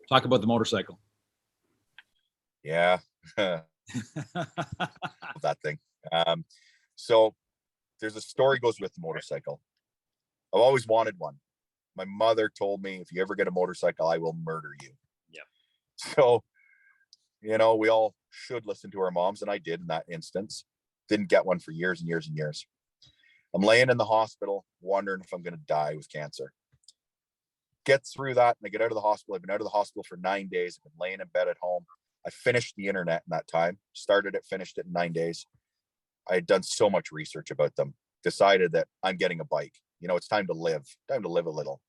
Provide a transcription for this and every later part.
Talk about the motorcycle. Yeah. That thing. So there's a story goes with the motorcycle. I've always wanted one. My mother told me, if you ever get a motorcycle, I will murder you. Yeah. So, we all should listen to our moms, and I did in that instance. Didn't get one for years and years and years. I'm laying in the hospital, wondering if I'm going to die with cancer. Get through that, and I get out of the hospital. I've been out of the hospital for 9 days. I've been laying in bed at home. I finished the internet in that time. Started it, finished it in 9 days. I had done so much research about them. Decided that I'm getting a bike. It's time to live a little.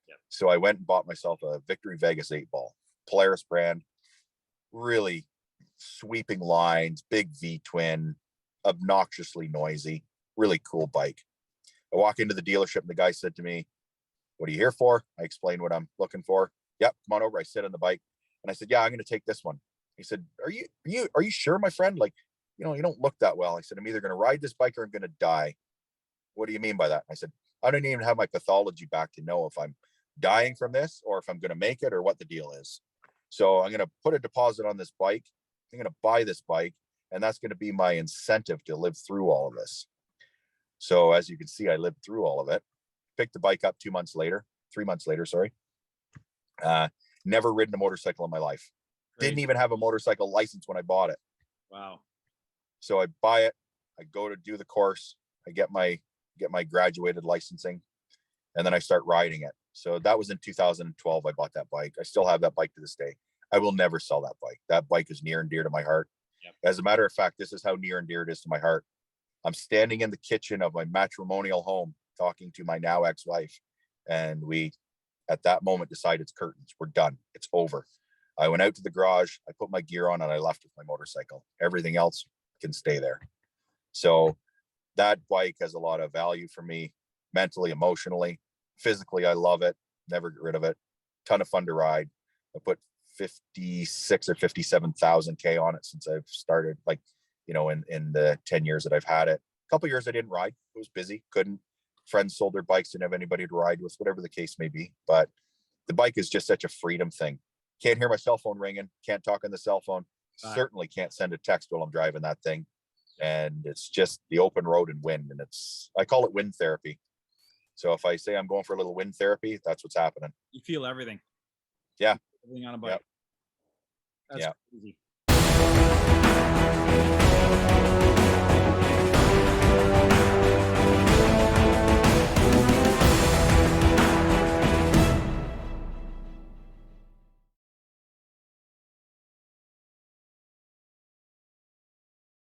Yeah. So I went and bought myself a Victory Vegas 8-ball, Polaris brand, really sweeping lines, big V-twin, obnoxiously noisy, really cool bike. I walk into the dealership and the guy said to me, "What are you here for?" I explained what I'm looking for. "Yep, come on over." I sit on the bike and I said, "Yeah, I'm going to take this one." He said, Are you sure, my friend? Like, you don't look that well." I said, "I'm either going to ride this bike or I'm going to die." "What do you mean by that?" I said, "I don't even have my pathology back to know if I'm dying from this or if I'm going to make it or what the deal is. So I'm going to put a deposit on this bike. I'm going to buy this bike, and that's going to be my incentive to live through all of this." So as you can see, I lived through all of it. Picked the bike up 3 months later, sorry. Never ridden a motorcycle in my life. Crazy. Didn't even have a motorcycle license when I bought it. Wow. So I buy it. I go to do the course. I get my graduated licensing, and then I start riding it. So that was in 2012. I bought that bike. I still have that bike to this day. I will never sell that bike. That bike is near and dear to my heart. Yep. As a matter of fact, this is how near and dear it is to my heart. I'm standing in the kitchen of my matrimonial home talking to my now ex-wife, and we at that moment decide it's curtains. We're done. It's over. I went out to the garage, I put my gear on, and I left with my motorcycle. Everything else can stay there. So that bike has a lot of value for me, mentally, emotionally, physically. I love it. Never get rid of it. Ton of fun to ride. I put 56 or 57,000 K on it since I've started, in the 10 years that I've had it. A couple years I didn't ride. It was busy. Couldn't. Friends sold their bikes, didn't have anybody to ride with, whatever the case may be. But the bike is just such a freedom thing. Can't hear my cell phone ringing. Can't talk on the cell phone. Certainly can't send a text while I'm driving that thing. And it's just the open road and wind. And I call it wind therapy. So if I say I'm going for a little wind therapy, that's what's happening. You feel everything. Yeah. Everything on a bike. Yep. That's crazy.